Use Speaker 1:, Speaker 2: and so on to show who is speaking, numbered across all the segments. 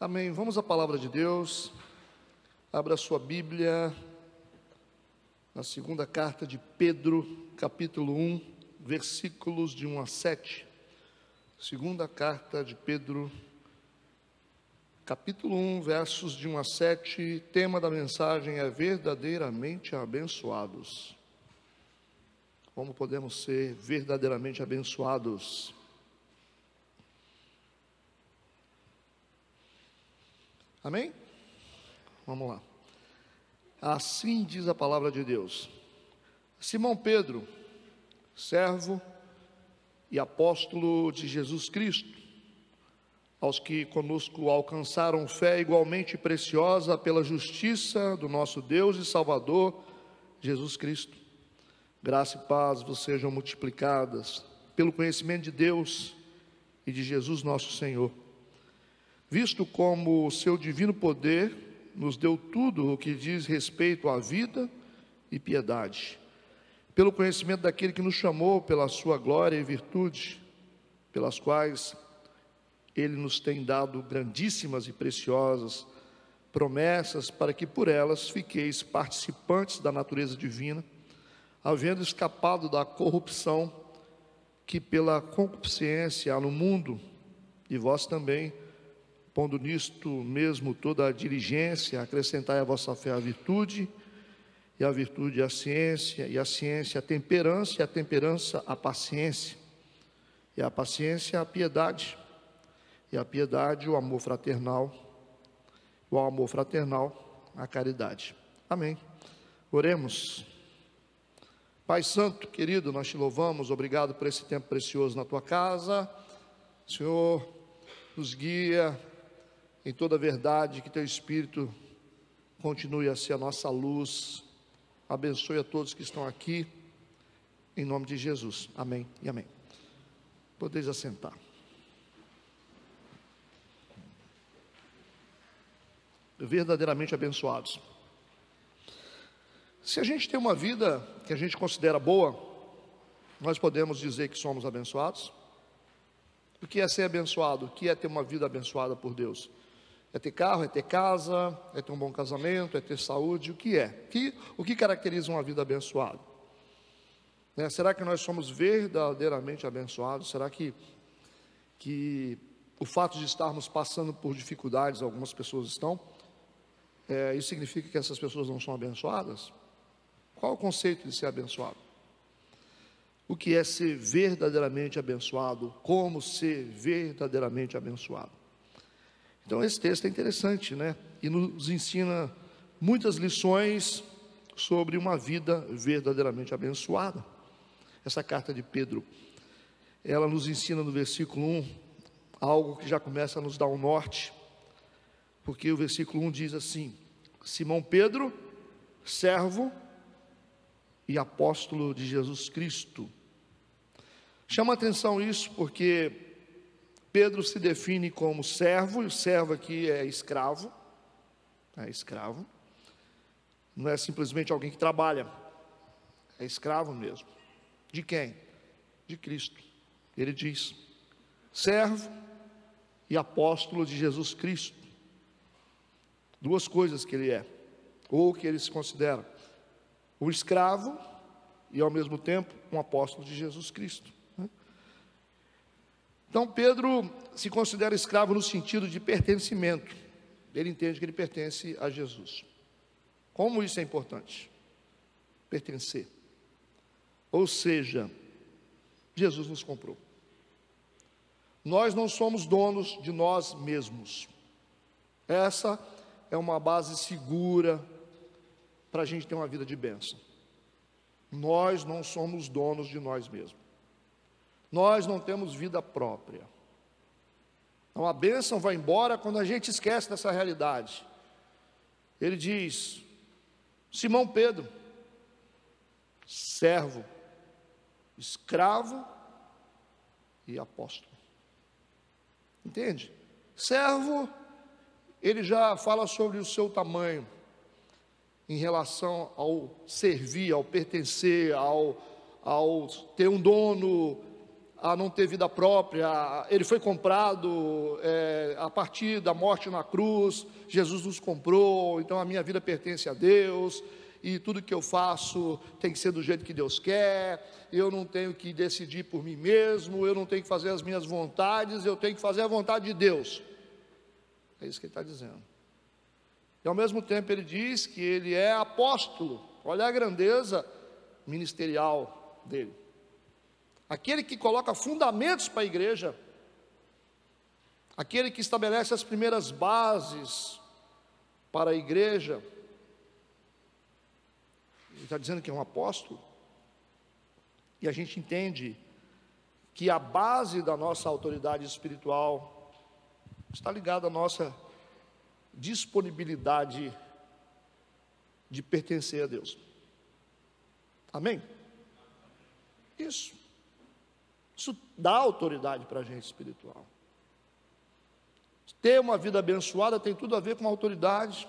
Speaker 1: Amém. Vamos à palavra de Deus. Abra sua Bíblia na segunda carta de Pedro, capítulo 1, versículos de 1 a 7. Segunda carta de Pedro, capítulo 1, versos de 1 a 7. Tema da mensagem é verdadeiramente abençoados. Como podemos ser verdadeiramente abençoados? Amém? Vamos lá. Assim diz a palavra de Deus. Simão Pedro, servo e apóstolo de Jesus Cristo, aos que conosco alcançaram fé igualmente preciosa pela justiça do nosso Deus e Salvador, Jesus Cristo. Graça e paz vos sejam multiplicadas pelo conhecimento de Deus e de Jesus nosso Senhor, visto como o seu divino poder nos deu tudo o que diz respeito à vida e piedade, pelo conhecimento daquele que nos chamou pela sua glória e virtude, pelas quais ele nos tem dado grandíssimas e preciosas promessas, para que por elas fiqueis participantes da natureza divina, havendo escapado da corrupção que pela concupiscência há no mundo, e vós também, pondo nisto mesmo toda a diligência, acrescentai à vossa fé a virtude, e a virtude a ciência, e a ciência a temperança, e a temperança a paciência, e a paciência a piedade, e a piedade o amor fraternal, o amor fraternal a caridade. Amém. Oremos. Pai Santo, querido, nós te louvamos, obrigado por esse tempo precioso na tua casa. Senhor, nos guia em toda a verdade, que teu Espírito continue a ser a nossa luz. Abençoe a todos que estão aqui, em nome de Jesus. Amém e amém. Podeis assentar. Verdadeiramente abençoados. Se a gente tem uma vida que a gente considera boa, nós podemos dizer que somos abençoados. O que é ser abençoado? O que é ter uma vida abençoada por Deus? É ter carro, é ter casa, é ter um bom casamento, é ter saúde. O que é? O que caracteriza uma vida abençoada? Será que nós somos verdadeiramente abençoados? Será que o fato de estarmos passando por dificuldades, algumas pessoas estão, isso significa que essas pessoas não são abençoadas? Qual é o conceito de ser abençoado? O que é ser verdadeiramente abençoado? Como ser verdadeiramente abençoado? Então esse texto é interessante, né? E nos ensina muitas lições sobre uma vida verdadeiramente abençoada. Essa carta de Pedro, ela nos ensina no versículo 1, algo que já começa a nos dar um norte, porque o versículo 1 diz assim: Simão Pedro, servo e apóstolo de Jesus Cristo. Chama a atenção isso porque Pedro se define como servo, e o servo aqui é escravo, não é simplesmente alguém que trabalha, é escravo mesmo. De quem? De Cristo. Ele diz, servo e apóstolo de Jesus Cristo. Duas coisas que ele é, ou que ele se considera: um escravo e ao mesmo tempo um apóstolo de Jesus Cristo. Então Pedro se considera escravo no sentido de pertencimento. Ele entende que ele pertence a Jesus. Como isso é importante? Pertencer. Ou seja, Jesus nos comprou. Nós não somos donos de nós mesmos. Essa é uma base segura para a gente ter uma vida de bênção. Nós não somos donos de nós mesmos. Nós não temos vida própria. Então a bênção vai embora quando a gente esquece dessa realidade. Ele diz, Simão Pedro, servo, escravo e apóstolo. Entende? Servo, ele já fala sobre o seu tamanho, em relação ao servir, ao pertencer, ao ter um dono, a não ter vida própria. Ele foi comprado a partir da morte na cruz. Jesus nos comprou, então a minha vida pertence a Deus, e tudo que eu faço tem que ser do jeito que Deus quer. Eu não tenho que decidir por mim mesmo, eu não tenho que fazer as minhas vontades, eu tenho que fazer a vontade de Deus. É isso que ele está dizendo. E ao mesmo tempo ele diz que ele é apóstolo. Olha a grandeza ministerial dele. Aquele que coloca fundamentos para a igreja, aquele que estabelece as primeiras bases para a igreja. Ele está dizendo que é um apóstolo. E a gente entende que a base da nossa autoridade espiritual está ligada à nossa disponibilidade de pertencer a Deus. Amém? Isso dá autoridade para a gente espiritual. Ter uma vida abençoada tem tudo a ver com autoridade.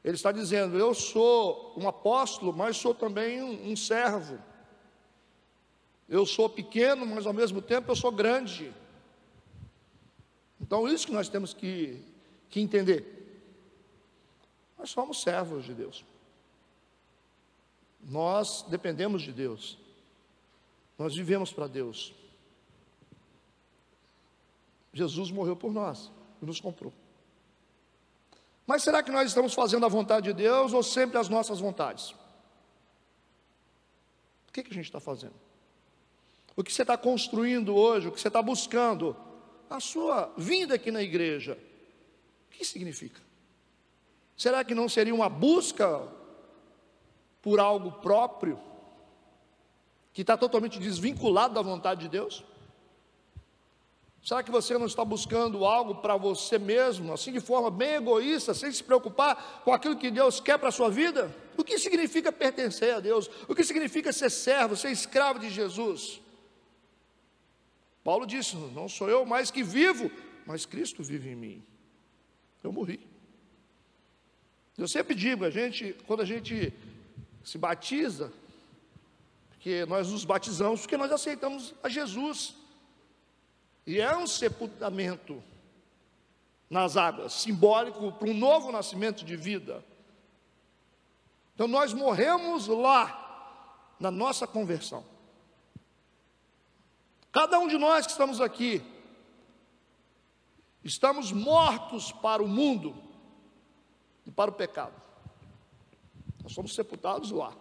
Speaker 1: Ele está dizendo: eu sou um apóstolo, mas sou também um servo. Eu sou pequeno, mas ao mesmo tempo eu sou grande. Então isso que nós temos que entender. Nós somos servos de Deus. Nós dependemos de Deus. Nós vivemos para Deus. Jesus morreu por nós e nos comprou. Mas será que nós estamos fazendo a vontade de Deus ou sempre as nossas vontades? O que a gente está fazendo? O que você está construindo hoje, o que você está buscando, a sua vinda aqui na igreja, o que significa? Será que não seria uma busca por algo próprio, que está totalmente desvinculado da vontade de Deus? Será que você não está buscando algo para você mesmo, assim de forma bem egoísta, sem se preocupar com aquilo que Deus quer para a sua vida? O que significa pertencer a Deus? O que significa ser servo, ser escravo de Jesus? Paulo disse: não sou eu mais que vivo, mas Cristo vive em mim. Eu morri. Eu sempre digo, quando a gente se batiza, porque nós nos batizamos porque nós aceitamos a Jesus, e é um sepultamento nas águas, simbólico para um novo nascimento de vida. Então nós morremos lá, na nossa conversão. Cada um de nós que estamos aqui, estamos mortos para o mundo e para o pecado. Nós somos sepultados lá.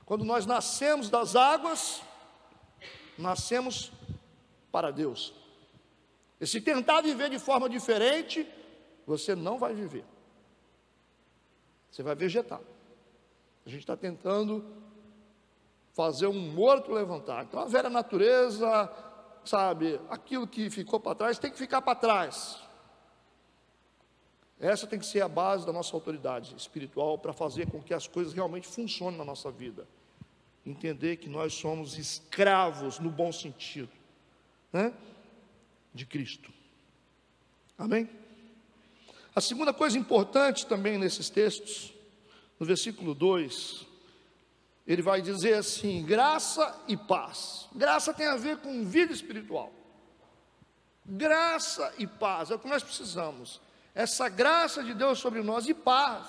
Speaker 1: Quando nós nascemos das águas, nascemos para Deus. E se tentar viver de forma diferente, você não vai viver. Você vai vegetar. A gente está tentando fazer um morto levantar. Então a velha natureza, sabe, aquilo que ficou para trás tem que ficar para trás. Essa tem que ser a base da nossa autoridade espiritual para fazer com que as coisas realmente funcionem na nossa vida. Entender que nós somos escravos no bom sentido, né, de Cristo. Amém? A segunda coisa importante também nesses textos, no versículo 2, ele vai dizer assim: graça e paz. Graça tem a ver com vida espiritual. Graça e paz é o que nós precisamos. Essa graça de Deus sobre nós e paz.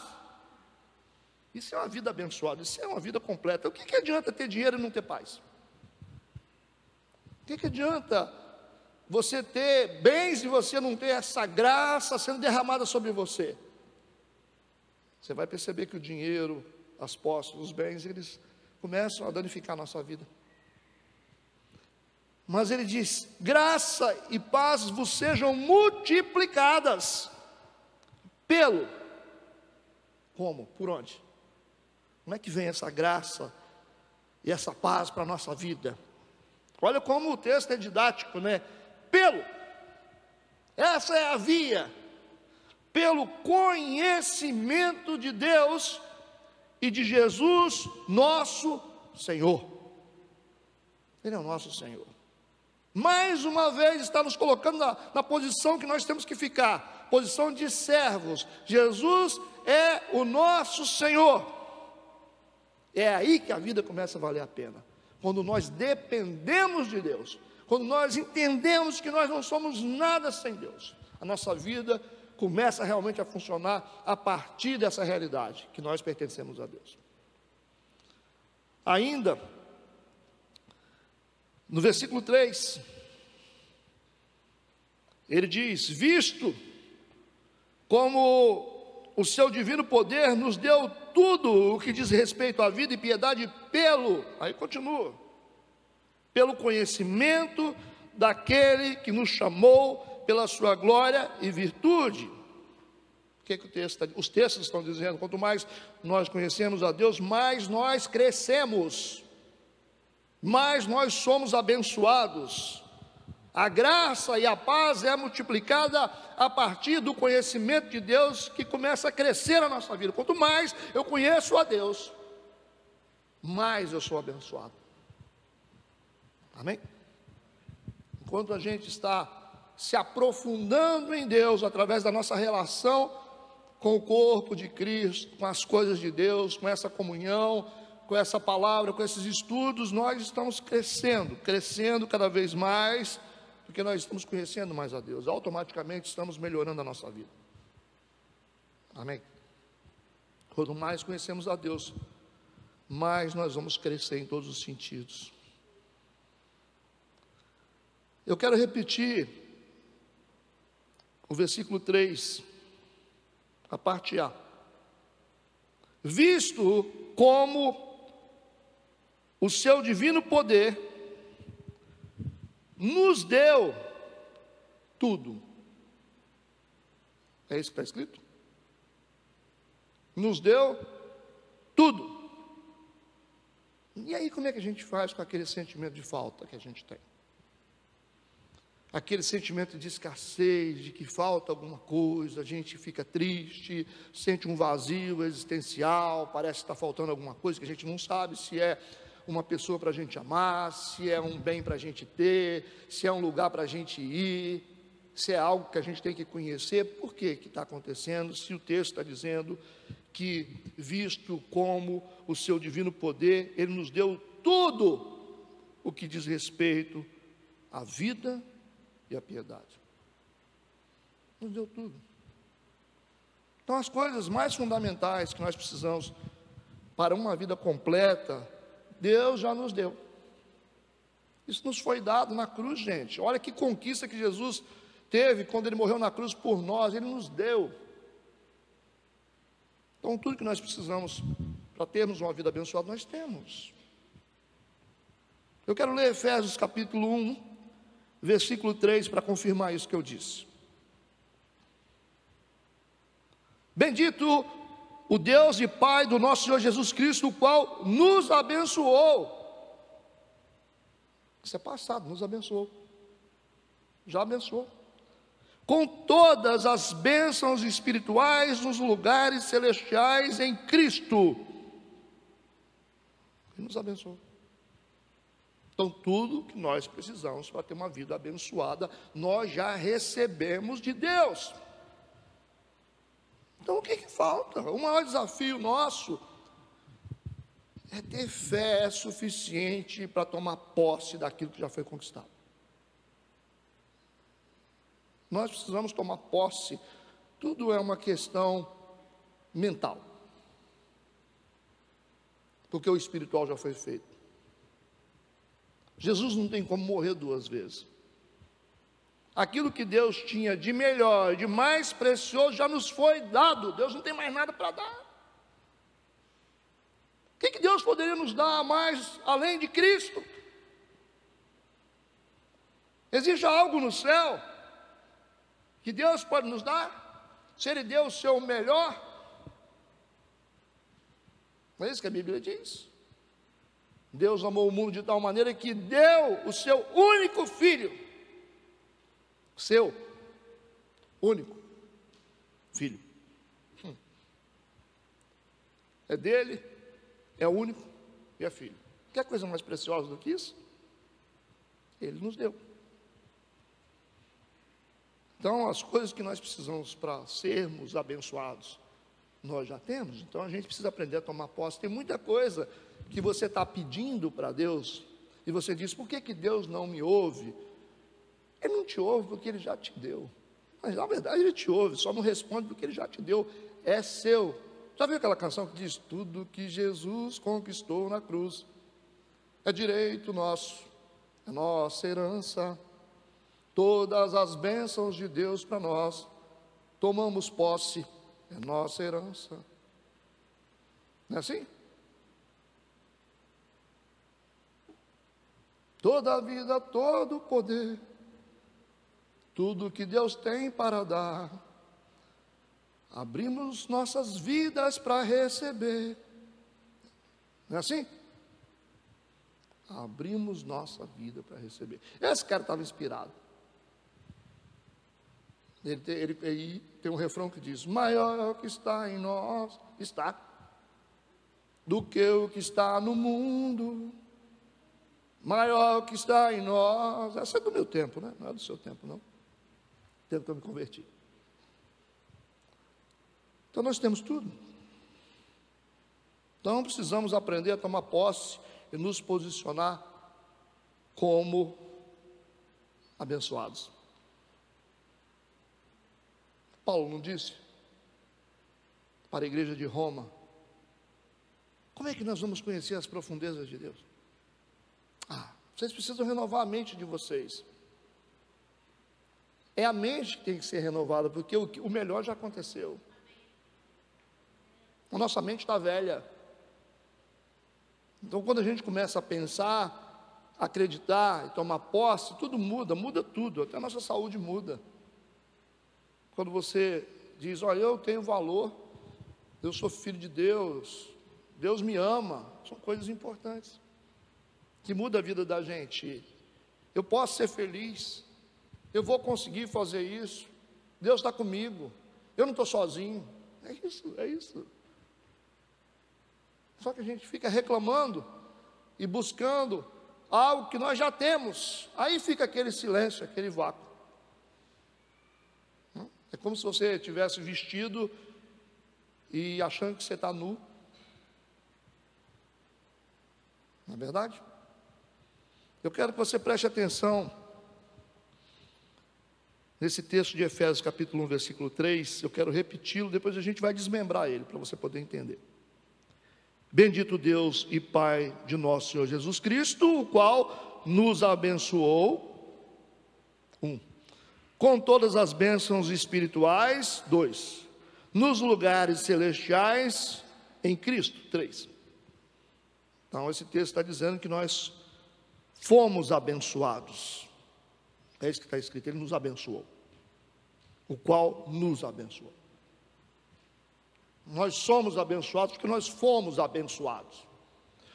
Speaker 1: Isso é uma vida abençoada, isso é uma vida completa. O que adianta ter dinheiro e não ter paz? O que adianta você ter bens e você não ter essa graça sendo derramada sobre você? Você vai perceber que o dinheiro, as posses, os bens, eles começam a danificar a nossa vida. Mas ele diz: graça e paz vos sejam multiplicadas. Pelo, como? Por onde? Como é que vem essa graça e essa paz para a nossa vida? Olha como o texto é didático, né? Pelo, essa é a via, pelo conhecimento de Deus e de Jesus, nosso Senhor. Ele é o nosso Senhor. Mais uma vez está nos colocando na posição que nós temos que ficar, posição de servos. Jesus é o nosso Senhor. É aí que a vida começa a valer a pena, quando nós dependemos de Deus, quando nós entendemos que nós não somos nada sem Deus, a nossa vida começa realmente a funcionar a partir dessa realidade, que nós pertencemos a Deus. Ainda, no versículo 3, ele diz: visto como o seu divino poder nos deu tudo o que diz respeito à vida e piedade aí continua, pelo conhecimento daquele que nos chamou pela sua glória e virtude. O que os textos estão dizendo? Quanto mais nós conhecemos a Deus, mais nós crescemos, mais nós somos abençoados. A graça e a paz é multiplicada a partir do conhecimento de Deus, que começa a crescer na nossa vida. Quanto mais eu conheço a Deus, mais eu sou abençoado. Amém? Enquanto a gente está se aprofundando em Deus, através da nossa relação com o corpo de Cristo, com as coisas de Deus, com essa comunhão, com essa palavra, com esses estudos, nós estamos crescendo cada vez mais, porque nós estamos conhecendo mais a Deus, automaticamente estamos melhorando a nossa vida. Amém? Quanto mais conhecemos a Deus, mais nós vamos crescer em todos os sentidos. Eu quero repetir o versículo 3, a parte A. Visto como o seu divino poder nos deu tudo. É isso que está escrito? Nos deu tudo. E aí como é que a gente faz com aquele sentimento de falta que a gente tem? Aquele sentimento de escassez, de que falta alguma coisa, a gente fica triste, sente um vazio existencial, parece que está faltando alguma coisa que a gente não sabe se é uma pessoa para a gente amar, se é um bem para a gente ter, se é um lugar para a gente ir, se é algo que a gente tem que conhecer. Por que está acontecendo? Se o texto está dizendo que, visto como o seu divino poder, Ele nos deu tudo o que diz respeito à vida e a piedade. Nos deu tudo. Então, as coisas mais fundamentais que nós precisamos para uma vida completa, Deus já nos deu. Isso nos foi dado na cruz, gente. Olha que conquista que Jesus teve quando Ele morreu na cruz por nós. Ele nos deu. Então, tudo que nós precisamos para termos uma vida abençoada, nós temos. Eu quero ler Efésios capítulo 1, versículo 3, para confirmar isso que eu disse. Bendito o Deus e Pai do nosso Senhor Jesus Cristo, o qual nos abençoou. Isso é passado, nos abençoou. Já abençoou. Com todas as bênçãos espirituais nos lugares celestiais em Cristo. Ele nos abençoou. Então, tudo que nós precisamos para ter uma vida abençoada, nós já recebemos de Deus. Então, o que falta? O maior desafio nosso é ter fé suficiente para tomar posse daquilo que já foi conquistado. Nós precisamos tomar posse. Tudo é uma questão mental, porque o espiritual já foi feito. Jesus não tem como morrer duas vezes. Aquilo que Deus tinha de melhor, de mais precioso, já nos foi dado. Deus não tem mais nada para dar. O que Deus poderia nos dar mais além de Cristo? Existe algo no céu que Deus pode nos dar? Se Ele deu o seu melhor? Não é isso que a Bíblia diz? Deus amou o mundo de tal maneira que deu o seu único filho. Seu único filho. É dele, é único e é filho. Quer coisa mais preciosa do que isso? Ele nos deu. Então, as coisas que nós precisamos para sermos abençoados, nós já temos. Então, a gente precisa aprender a tomar posse. Tem muita coisa que você está pedindo para Deus, e você diz: por que Deus não me ouve? Ele não te ouve porque Ele já te deu. Mas na verdade Ele te ouve, só não responde porque Ele já te deu, é seu. Já viu aquela canção que diz: tudo que Jesus conquistou na cruz é direito nosso, é nossa herança, todas as bênçãos de Deus para nós, tomamos posse, é nossa herança. Não é assim? Toda a vida, todo o poder, tudo que Deus tem para dar, abrimos nossas vidas para receber. Não é assim? Abrimos nossa vida para receber. Esse cara estava inspirado. Ele tem um refrão que diz: maior é o que está em nós, está, do que o que está no mundo. Maior é o que está em nós. Essa é do meu tempo, né? Não é do seu tempo, não. Tempo que eu me converti. Então nós temos tudo. Então precisamos aprender a tomar posse e nos posicionar como abençoados. Paulo não disse para a igreja de Roma: como é que nós vamos conhecer as profundezas de Deus? Vocês precisam renovar a mente de vocês. É a mente que tem que ser renovada, porque o melhor já aconteceu. A nossa mente está velha. Então, quando a gente começa a pensar, acreditar e tomar posse, tudo muda, muda tudo, até a nossa saúde muda. Quando você diz: olha, eu tenho valor, eu sou filho de Deus, Deus me ama, são coisas importantes, que muda a vida da gente. Eu posso ser feliz, eu vou conseguir fazer isso, Deus está comigo, eu não estou sozinho. É isso, é isso. Só que a gente fica reclamando e buscando algo que nós já temos. Aí fica aquele silêncio, aquele vácuo. É como se você tivesse vestido e achando que você está nu. Não é verdade? Eu quero que você preste atenção nesse texto de Efésios capítulo 1, versículo 3. Eu quero repeti-lo, depois a gente vai desmembrar ele, para você poder entender. Bendito Deus e Pai de nosso Senhor Jesus Cristo, o qual nos abençoou, com todas as bênçãos espirituais, 2, nos lugares celestiais, em Cristo, 3. Então esse texto está dizendo que nós fomos abençoados. É isso que está escrito, Ele nos abençoou, o qual nos abençoou. Nós somos abençoados porque nós fomos abençoados.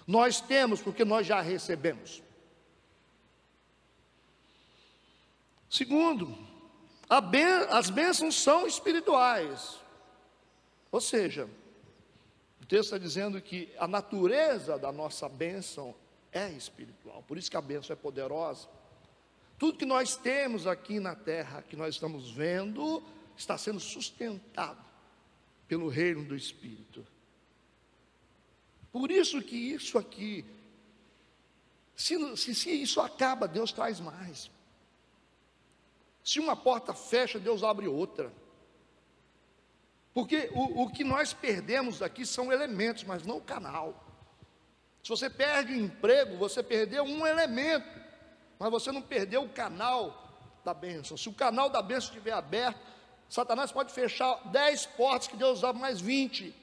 Speaker 1: Nós temos porque nós já recebemos. Segundo, as bênçãos são espirituais. Ou seja, o texto está dizendo que a natureza da nossa bênção é espiritual. Por isso que a bênção é poderosa. Tudo que nós temos aqui na terra, que nós estamos vendo, está sendo sustentado pelo reino do Espírito. Por isso que isso aqui, se isso acaba, Deus traz mais. Se uma porta fecha, Deus abre outra. Porque o que nós perdemos aqui são elementos, mas não o canal. Se você perde o emprego, você perdeu um elemento, mas você não perdeu o canal da bênção. Se o canal da bênção estiver aberto, Satanás pode fechar 10 portas que Deus abre mais 20.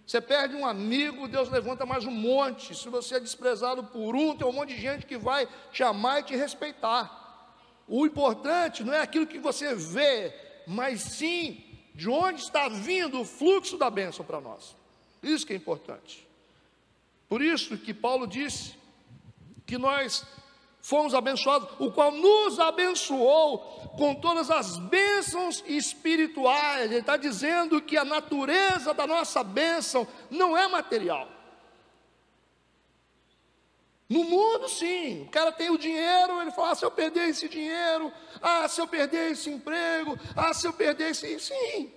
Speaker 1: Você perde um amigo, Deus levanta mais um monte. Se você é desprezado por um, tem um monte de gente que vai te amar e te respeitar. O importante não é aquilo que você vê, mas sim de onde está vindo o fluxo da bênção para nós. Isso que é importante. Por isso que Paulo disse que nós fomos abençoados, o qual nos abençoou com todas as bênçãos espirituais. Ele está dizendo que a natureza da nossa bênção não é material. No mundo, sim, o cara tem o dinheiro, ele fala: se eu perder esse dinheiro, se eu perder esse emprego, se eu perder esse... Sim,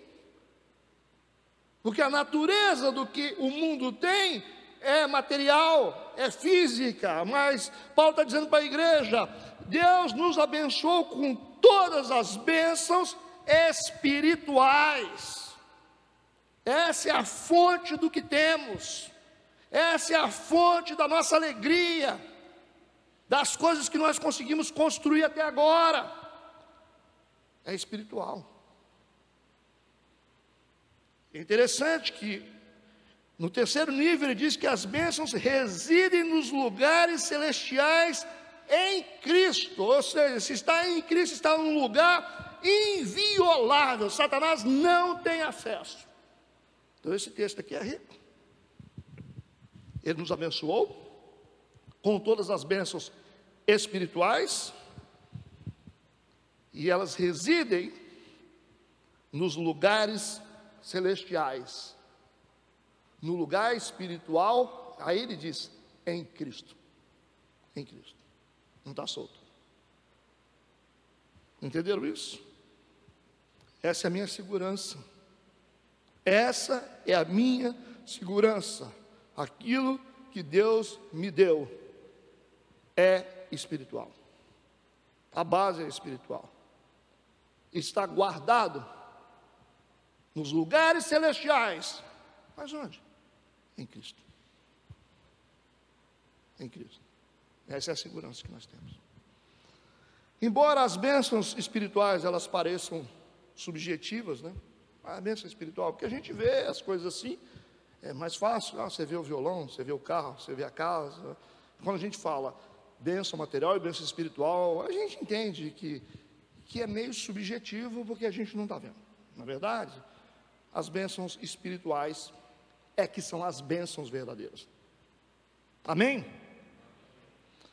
Speaker 1: porque a natureza do que o mundo tem é material, é física, mas Paulo está dizendo para a igreja: Deus nos abençoou com todas as bênçãos espirituais. Essa é a fonte do que temos, essa é a fonte da nossa alegria, das coisas que nós conseguimos construir até agora, é espiritual. É interessante que no terceiro nível ele diz que as bênçãos residem nos lugares celestiais em Cristo, ou seja, se está em Cristo, está num lugar inviolável, Satanás não tem acesso. Então esse texto aqui é rico. Ele nos abençoou com todas as bênçãos espirituais, e elas residem nos lugares celestiais. No lugar espiritual, aí ele diz, em Cristo. Em Cristo. Não está solto. Entenderam isso? Essa é a minha segurança. Essa é a minha segurança. Aquilo que Deus me deu é espiritual. A base é espiritual. Está guardado nos lugares celestiais. Mas onde? Em Cristo. Em Cristo. Essa é a segurança que nós temos. Embora as bênçãos espirituais elas pareçam subjetivas, né? A bênção espiritual, porque a gente vê as coisas assim, é mais fácil. Você vê o violão, você vê o carro, você vê a casa. Quando a gente fala bênção material e bênção espiritual, a gente entende que é meio subjetivo, porque a gente não está vendo. Na verdade, as bênçãos espirituais é que são as bênçãos verdadeiras. Amém?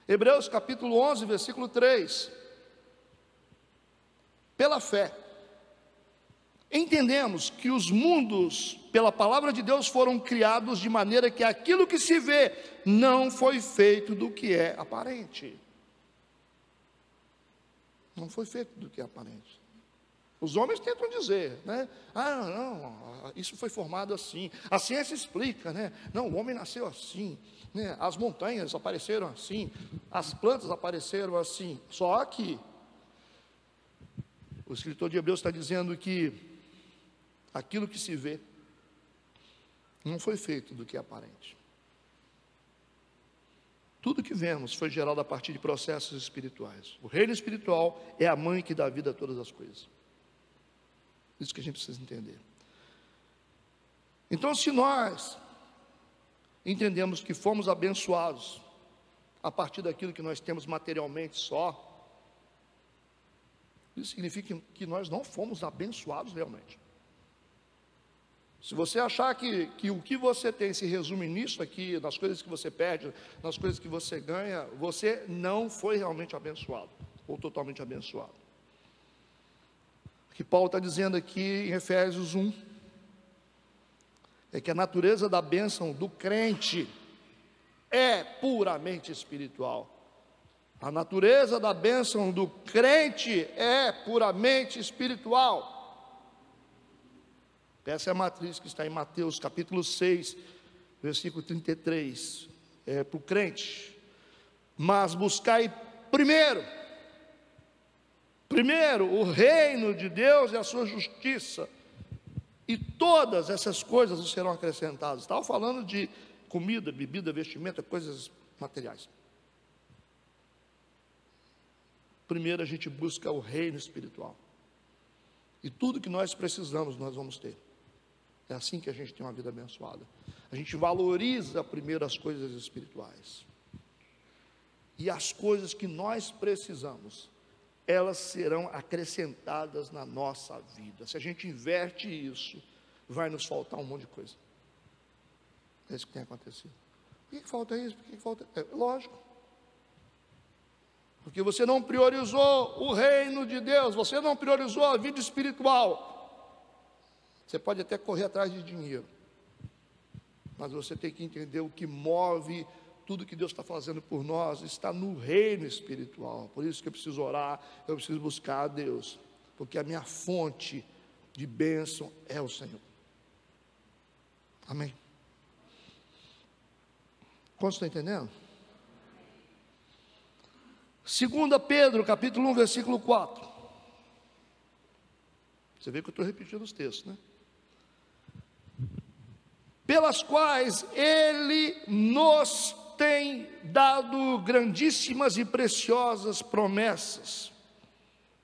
Speaker 1: Hebreus capítulo 11, versículo 3. Pela fé, entendemos que os mundos, pela palavra de Deus, foram criados de maneira que aquilo que se vê não foi feito do que é aparente. Não foi feito do que é aparente. Os homens tentam dizer, né? Não, isso foi formado assim. A ciência explica, né? Não, o homem nasceu assim, né? As montanhas apareceram assim, as plantas apareceram assim. Só que o escritor de Hebreus está dizendo que aquilo que se vê não foi feito do que é aparente. Tudo que vemos foi gerado a partir de processos espirituais. O reino espiritual é a mãe que dá vida a todas as coisas. Isso que a gente precisa entender. Então, se nós entendemos que fomos abençoados a partir daquilo que nós temos materialmente só, isso significa que nós não fomos abençoados realmente. Se você achar que o que você tem se resume nisso aqui, nas coisas que você perde, nas coisas que você ganha, você não foi realmente abençoado, ou totalmente abençoado. O que Paulo está dizendo aqui em Efésios 1, é que a natureza da bênção do crente é puramente espiritual. A natureza da bênção do crente é puramente espiritual. Essa é a matriz que está em Mateus capítulo 6, versículo 33. É para o crente. Mas buscai primeiro o reino de Deus e a sua justiça, e todas essas coisas nos serão acrescentadas. Estava falando de comida, bebida, vestimenta, coisas materiais. Primeiro a gente busca o reino espiritual, e tudo que nós precisamos nós vamos ter. É assim que a gente tem uma vida abençoada. A gente valoriza primeiro as coisas espirituais, e as coisas que nós precisamos, elas serão acrescentadas na nossa vida. Se a gente inverte isso, vai nos faltar um monte de coisa. É isso que tem acontecido. Por que falta isso? Por que falta? Lógico. Porque você não priorizou o reino de Deus, você não priorizou a vida espiritual. Você pode até correr atrás de dinheiro, mas você tem que entender o que move tudo que Deus está fazendo por nós, está no reino espiritual. Por isso que eu preciso orar, eu preciso buscar a Deus, porque a minha fonte de bênção é o Senhor. Amém. Quantos estão entendendo? 2 Pedro, capítulo 1, versículo 4. Você vê que eu estou repetindo os textos, né? Pelas quais Ele nos tem dado grandíssimas e preciosas promessas.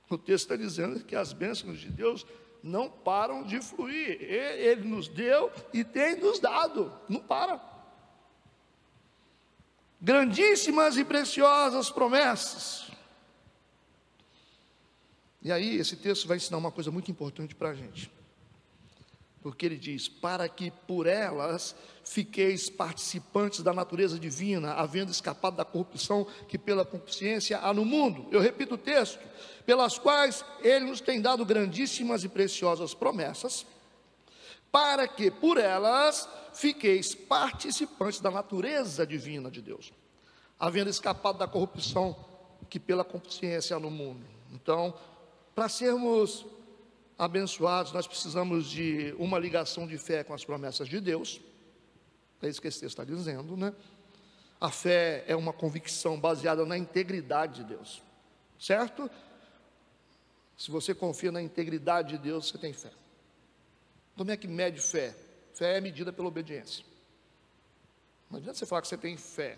Speaker 1: O texto está dizendo que as bênçãos de Deus não param de fluir. Ele nos deu e tem nos dado, não para. Grandíssimas e preciosas promessas. E aí esse texto vai ensinar uma coisa muito importante para a gente. Porque ele diz, para que por elas fiqueis participantes da natureza divina, havendo escapado da corrupção que pela consciência há no mundo. Eu repito o texto, pelas quais ele nos tem dado grandíssimas e preciosas promessas, para que por elas fiqueis participantes da natureza divina de Deus, havendo escapado da corrupção que pela consciência há no mundo. Então, para sermos abençoados, nós precisamos de uma ligação de fé com as promessas de Deus. É isso que esse texto está dizendo, né? A fé é uma convicção baseada na integridade de Deus, certo? Se você confia na integridade de Deus, você tem fé. Como é que mede fé? Fé é medida pela obediência. Não adianta você falar que você tem fé.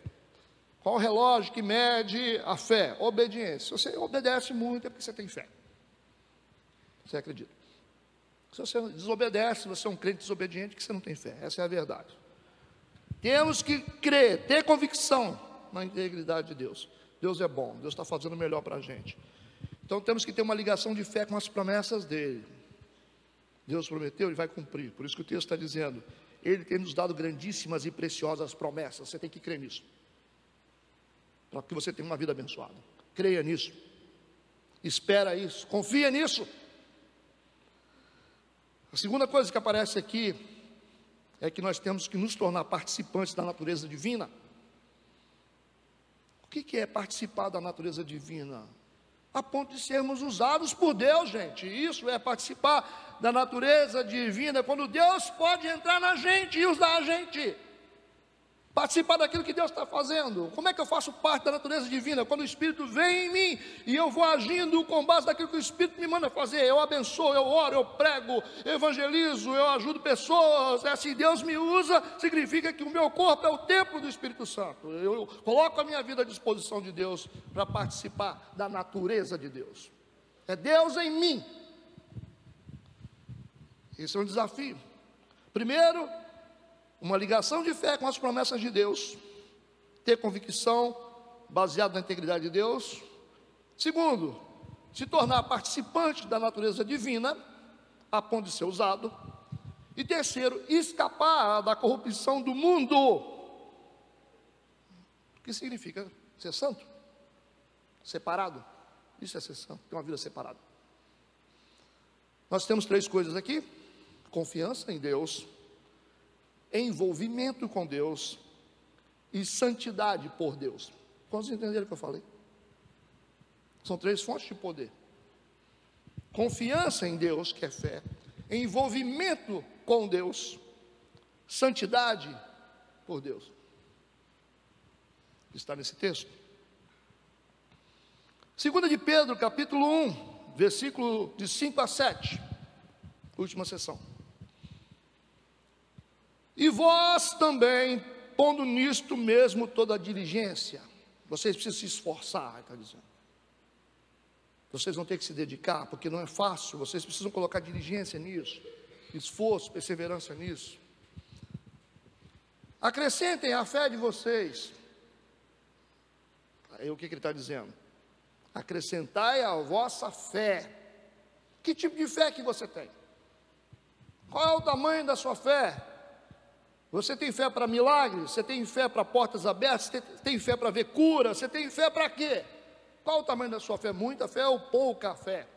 Speaker 1: Qual o relógio que mede a fé? Obediência. Se você obedece muito, é porque você tem fé. Você acredita? Se você desobedece, você é um crente desobediente, que você não tem fé. Essa é a verdade. Temos que crer, ter convicção na integridade de Deus. Deus é bom, Deus está fazendo o melhor para a gente. Então temos que ter uma ligação de fé com as promessas dele. Deus prometeu, ele vai cumprir. Por isso que o texto está dizendo, ele tem nos dado grandíssimas e preciosas promessas. Você tem que crer nisso, para que você tenha uma vida abençoada. Creia nisso, espera isso, confia nisso. A segunda coisa que aparece aqui é que nós temos que nos tornar participantes da natureza divina. O que é participar da natureza divina? A ponto de sermos usados por Deus, gente. Isso é participar da natureza divina, quando Deus pode entrar na gente e usar a gente. Participar daquilo que Deus está fazendo. Como é que eu faço parte da natureza divina? Quando o Espírito vem em mim e eu vou agindo com base naquilo que o Espírito me manda fazer. Eu abençoo, eu oro, eu prego, eu evangelizo, eu ajudo pessoas. É assim, Deus me usa, significa que o meu corpo é o templo do Espírito Santo. Eu coloco a minha vida à disposição de Deus para participar da natureza de Deus. É Deus em mim. Esse é um desafio. Primeiro, uma ligação de fé com as promessas de Deus, ter convicção baseada na integridade de Deus. Segundo, se tornar participante da natureza divina, a ponto de ser usado. E terceiro, escapar da corrupção do mundo. O que significa ser santo? Separado. Isso é ser santo, ter uma vida separada. Nós temos três coisas aqui: confiança em Deus, envolvimento com Deus e santidade por Deus. Quantos entenderam o que eu falei? São três fontes de poder: confiança em Deus, que é fé, envolvimento com Deus, santidade por Deus. Está nesse texto. 2 de Pedro, capítulo 1, versículo de 5 a 7, última sessão. E vós também, pondo nisto mesmo toda a diligência. Vocês precisam se esforçar, está dizendo. Vocês vão ter que se dedicar, porque não é fácil. Vocês precisam colocar diligência nisso, esforço, perseverança nisso. Acrescentem a fé de vocês. Aí o que ele está dizendo? Acrescentai a vossa fé. Que tipo de fé que você tem? Qual é o tamanho da sua fé? Você tem fé para milagres? Você tem fé para portas abertas? Você tem fé para ver cura? Você tem fé para quê? Qual o tamanho da sua fé? Muita fé ou pouca fé?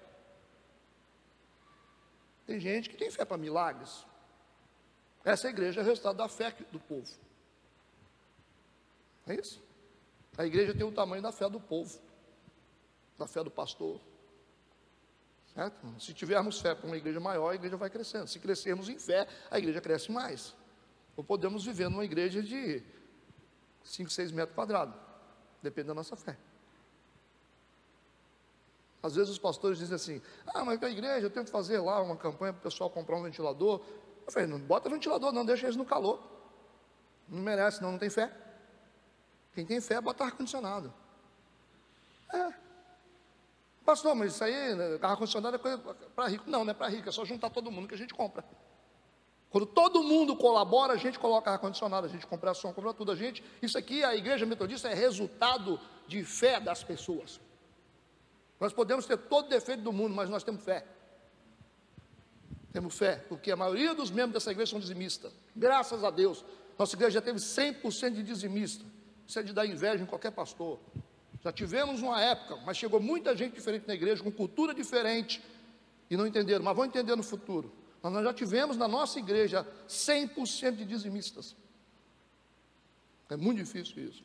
Speaker 1: Tem gente que tem fé para milagres. Essa igreja é o resultado da fé do povo. É isso? A igreja tem o tamanho da fé do povo, da fé do pastor. Certo? Se tivermos fé para uma igreja maior, a igreja vai crescendo. Se crescermos em fé, a igreja cresce mais. Ou podemos viver numa igreja de 5, 6 metros quadrados. Depende da nossa fé. Às vezes os pastores dizem assim: ah, mas a igreja, eu tento fazer lá uma campanha para o pessoal comprar um ventilador. Eu falei: não bota ventilador não, deixa eles no calor. Não merece, não tem fé. Quem tem fé bota ar-condicionado. Pastor, mas isso aí, né, ar-condicionado é coisa para rico. Não, não é para rico, é só juntar todo mundo que a gente compra. Quando todo mundo colabora, a gente coloca ar-condicionado, a gente compra som, compra tudo. Isso aqui, a igreja metodista, é resultado de fé das pessoas. Nós podemos ter todo o defeito do mundo, mas nós temos fé. Temos fé, porque a maioria dos membros dessa igreja são dizimistas. Graças a Deus, nossa igreja já teve 100% de dizimista. Isso é de dar inveja em qualquer pastor. Já tivemos uma época, mas chegou muita gente diferente na igreja, com cultura diferente, e não entenderam, mas vão entender no futuro. Mas nós já tivemos na nossa igreja 100% de dizimistas. É muito difícil isso.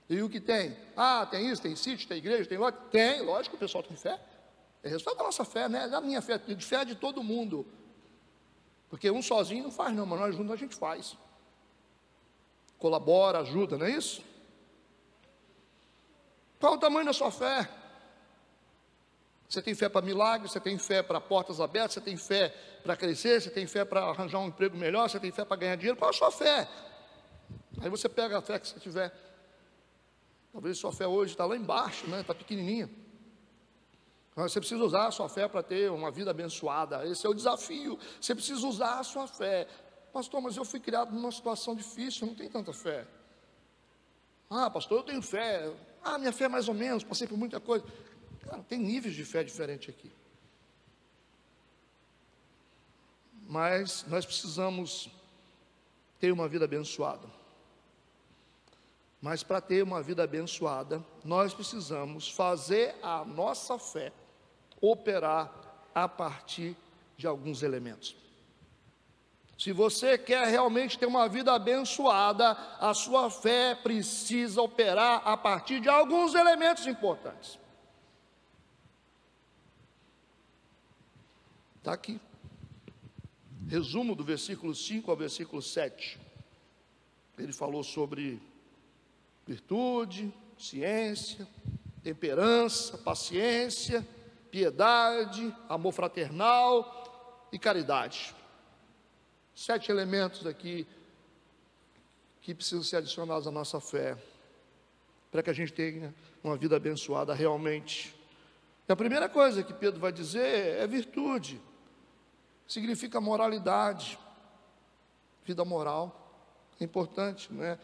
Speaker 1: E o que tem? Ah, tem isso, tem sítio, tem igreja, tem lote? Tem, lógico, o pessoal tem fé. É resultado da nossa fé, né? Da minha fé, de fé de todo mundo. Porque um sozinho não faz não, mas nós juntos a gente faz. Colabora, ajuda, não é isso? Qual o tamanho da sua fé? Você tem fé para milagres, você tem fé para portas abertas, você tem fé para crescer, você tem fé para arranjar um emprego melhor, você tem fé para ganhar dinheiro. Qual a sua fé? Aí você pega a fé que você tiver. Talvez sua fé hoje está lá embaixo, né? Está pequenininha. Mas você precisa usar a sua fé para ter uma vida abençoada. Esse é o desafio. Você precisa usar a sua fé. Pastor, mas eu fui criado numa situação difícil, eu não tenho tanta fé. Ah, pastor, eu tenho fé. Ah, minha fé é mais ou menos, passei por muita coisa. Cara, tem níveis de fé diferentes aqui. Mas nós precisamos ter uma vida abençoada. Mas para ter uma vida abençoada, nós precisamos fazer a nossa fé operar a partir de alguns elementos. Se você quer realmente ter uma vida abençoada, a sua fé precisa operar a partir de alguns elementos importantes. Está aqui. Resumo do versículo 5 ao versículo 7. Ele falou sobre virtude, ciência, temperança, paciência, piedade, amor fraternal e caridade. 7 elementos aqui que precisam ser adicionados à nossa fé, para que a gente tenha uma vida abençoada realmente. E a primeira coisa que Pedro vai dizer é virtude. Significa moralidade, vida moral. É importante, não é?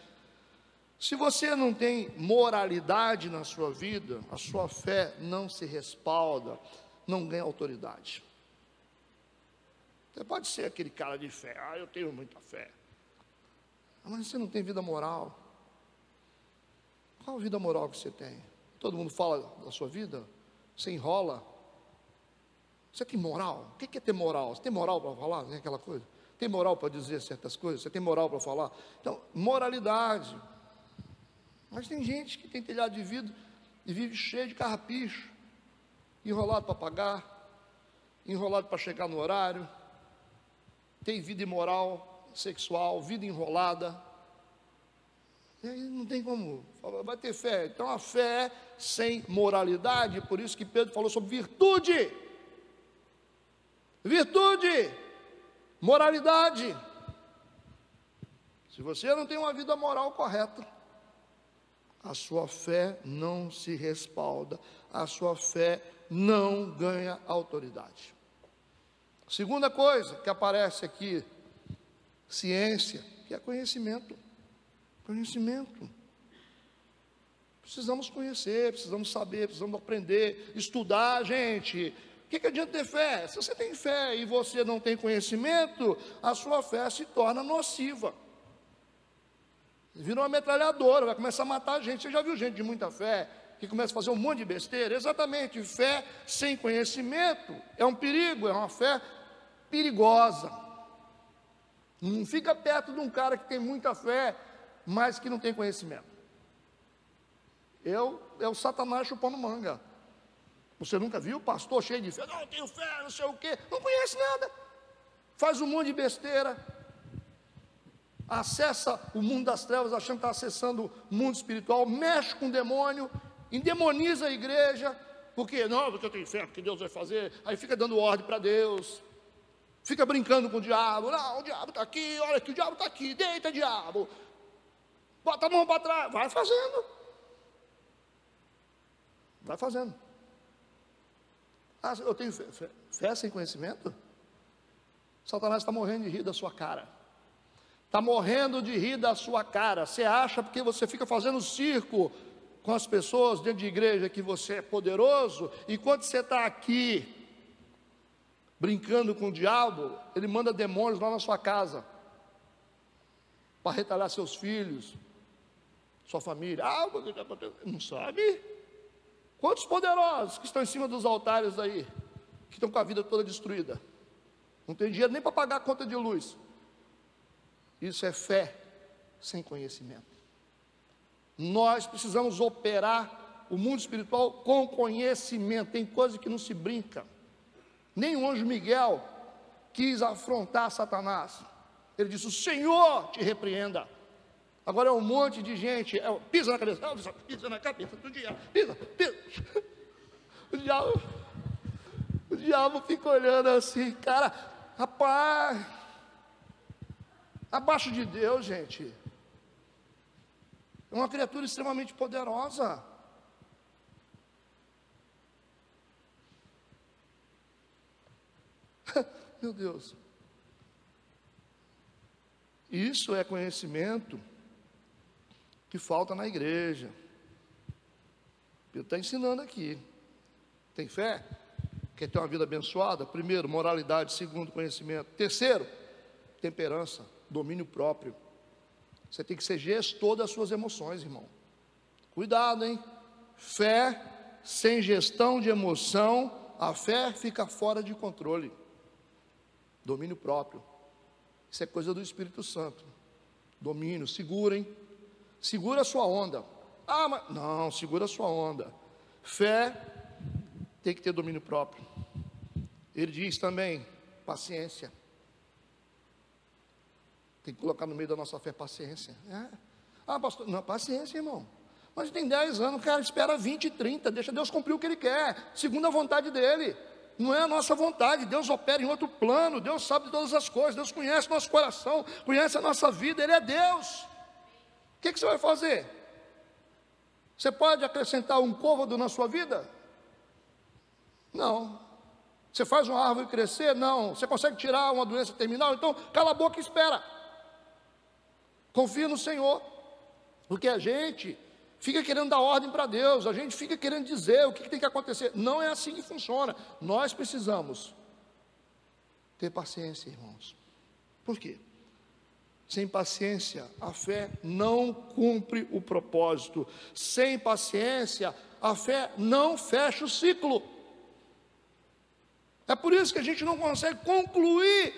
Speaker 1: Se você não tem moralidade na sua vida, a sua fé não se respalda, não ganha autoridade. Você pode ser aquele cara de fé: ah, eu tenho muita fé. Mas você não tem vida moral. Qual a vida moral que você tem? Todo mundo fala da sua vida, você enrola. Você tem moral? O que é ter moral? Você tem moral para falar? Não é aquela coisa? Tem moral para dizer certas coisas? Você tem moral para falar? Então, moralidade. Mas tem gente que tem telhado de vidro e vive cheio de carrapicho, enrolado para pagar, enrolado para chegar no horário, tem vida imoral, sexual, vida enrolada. E aí não tem como, vai ter fé. Então a fé sem moralidade, por isso que Pedro falou sobre virtude. Virtude, moralidade. Se você não tem uma vida moral correta, a sua fé não se respalda, a sua fé não ganha autoridade. Segunda coisa que aparece aqui, ciência, que é conhecimento. Conhecimento. Precisamos conhecer, precisamos saber, precisamos aprender, estudar, gente. O que adianta ter fé? Se você tem fé e você não tem conhecimento, a sua fé se torna nociva. Vira uma metralhadora, vai começar a matar a gente. Você já viu gente de muita fé que começa a fazer um monte de besteira? Exatamente, fé sem conhecimento é um perigo, é uma fé perigosa. Não fica perto de um cara que tem muita fé, mas que não tem conhecimento. É o Satanás chupando manga. Você nunca viu o pastor cheio de fé? Não, eu tenho fé, não sei o quê. Não conhece nada. Faz um monte de besteira. acessa o mundo das trevas achando que está acessando o mundo espiritual, mexe com o demônio, endemoniza a igreja, porque não, porque eu tenho fé, porque Deus vai fazer, aí fica dando ordem para Deus, fica brincando com o diabo, não, o diabo está aqui, olha que o diabo está aqui, deita diabo, bota a mão para trás, vai fazendo, ah, eu tenho fé sem conhecimento? Satanás está morrendo de rir da sua cara, está morrendo de rir da sua cara. Você acha porque você fica fazendo circo com as pessoas dentro de igreja que você é poderoso, enquanto você está aqui brincando com o diabo, ele manda demônios lá na sua casa para retalhar seus filhos, sua família. Ah, não sabe? Quantos poderosos que estão em cima dos altares aí, que estão com a vida toda destruída, não tem dinheiro nem para pagar a conta de luz. Isso é fé sem conhecimento. Nós precisamos operar o mundo espiritual com conhecimento. Tem coisa que não se brinca. Nem o anjo Miguel quis afrontar Satanás. Ele disse: o Senhor te repreenda. Agora é um monte de gente, pisa na cabeça, pisa na cabeça do diabo, pisa. O diabo fica olhando assim, cara, rapaz, abaixo de Deus, gente, é uma criatura extremamente poderosa. Meu Deus, isso é conhecimento que falta na igreja. Ele está ensinando aqui. Tem fé? Quer ter uma vida abençoada? Primeiro, moralidade. Segundo, conhecimento. Terceiro, temperança, domínio próprio. Você tem que ser gestor das suas emoções, irmão. Cuidado, hein? Fé sem gestão de emoção, a fé fica fora de controle. Domínio próprio. Isso é coisa do Espírito Santo. Domínio, segurem. Segura a sua onda. Ah, mas não, segura a sua onda. Fé tem que ter domínio próprio. Ele diz também, paciência. Tem que colocar no meio da nossa fé paciência. Ah, pastor, não, paciência, irmão. Mas tem 10 anos, o cara espera 20, 30, deixa Deus cumprir o que Ele quer, segundo a vontade dEle. Não é a nossa vontade, Deus opera em outro plano, Deus sabe de todas as coisas, Deus conhece nosso coração, conhece a nossa vida, Ele é Deus. O que você vai fazer? Você pode acrescentar um côvado na sua vida? Não. Você faz uma árvore crescer? Não. Você consegue tirar uma doença terminal? Então cala a boca e espera. Confia no Senhor. Porque a gente fica querendo dar ordem para Deus, a gente fica querendo dizer o que tem que acontecer. Não é assim que funciona. Nós precisamos ter paciência, irmãos. Por quê? Sem paciência, a fé não cumpre o propósito. Sem paciência, a fé não fecha o ciclo. É por isso que a gente não consegue concluir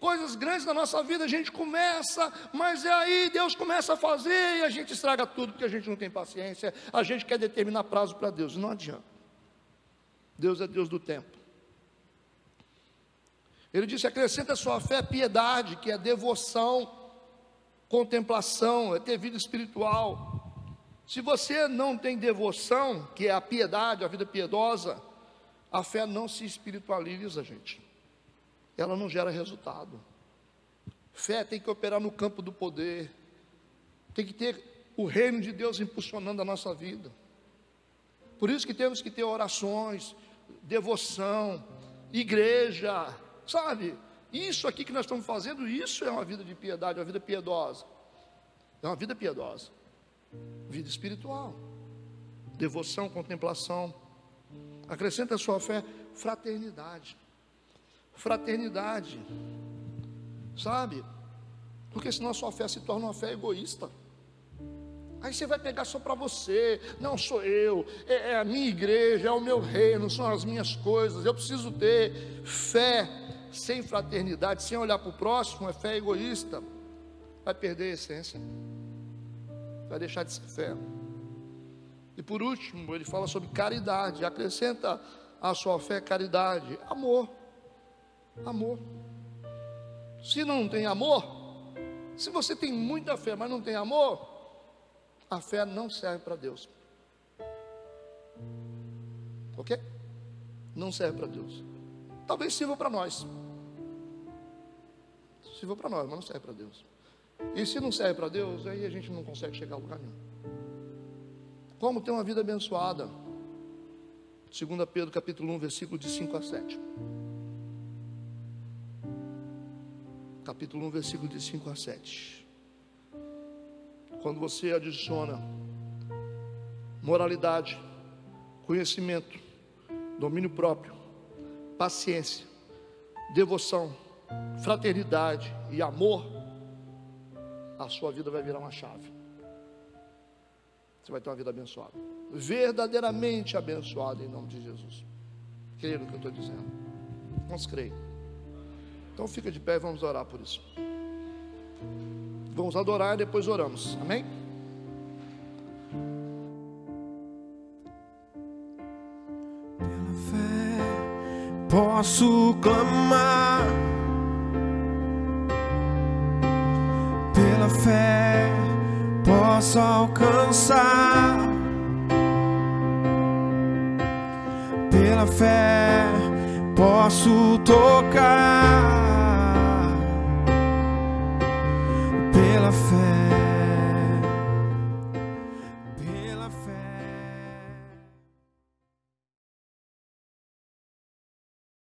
Speaker 1: coisas grandes na nossa vida. A gente começa, mas é aí Deus começa a fazer e a gente estraga tudo porque a gente não tem paciência. A gente quer determinar prazo para Deus, não adianta. Deus é Deus do tempo. Ele disse: acrescenta a sua fé piedade, que é devoção, contemplação, é ter vida espiritual. Se você não tem devoção, que é a piedade, a vida piedosa, a fé não se espiritualiza, gente. Ela não gera resultado. Fé tem que operar no campo do poder, tem que ter o reino de Deus impulsionando a nossa vida. Por isso que temos que ter orações, devoção, igreja, sabe? Isso aqui que nós estamos fazendo, isso é uma vida de piedade, uma vida piedosa. É uma vida piedosa, vida espiritual, devoção, contemplação. Acrescenta a sua fé, fraternidade. Fraternidade, sabe? Porque senão a sua fé se torna uma fé egoísta. Aí você vai pegar só para você. Não sou eu, é a minha igreja, é o meu reino, são as minhas coisas. Eu preciso ter fé sem fraternidade, sem olhar para o próximo, é fé egoísta. Vai perder a essência, vai deixar de ser fé. E por último, ele fala sobre caridade. Acrescenta à sua fé caridade, amor. Amor. Se não tem amor, Se você tem muita fé, mas não tem amor, a fé não serve para Deus. Ok? Não serve para Deus. Talvez sirva para nós. Sirva para nós, mas não serve para Deus. E se não serve para Deus, aí a gente não consegue chegar a lugar nenhum. Como ter uma vida abençoada? 2 Pedro capítulo 1, versículo de 5 a 7. Capítulo 1, versículo de 5 a 7. Quando você adiciona moralidade, conhecimento, domínio próprio, paciência, devoção, fraternidade e amor, a sua vida vai virar uma chave. Você vai ter uma vida abençoada, verdadeiramente abençoada, em nome de Jesus. Creia no que eu estou dizendo. Vamos crer. Então fica de pé e vamos orar por isso. Vamos adorar e depois oramos. Amém?
Speaker 2: Pela fé posso clamar, pela fé posso alcançar, pela fé posso tocar, pela fé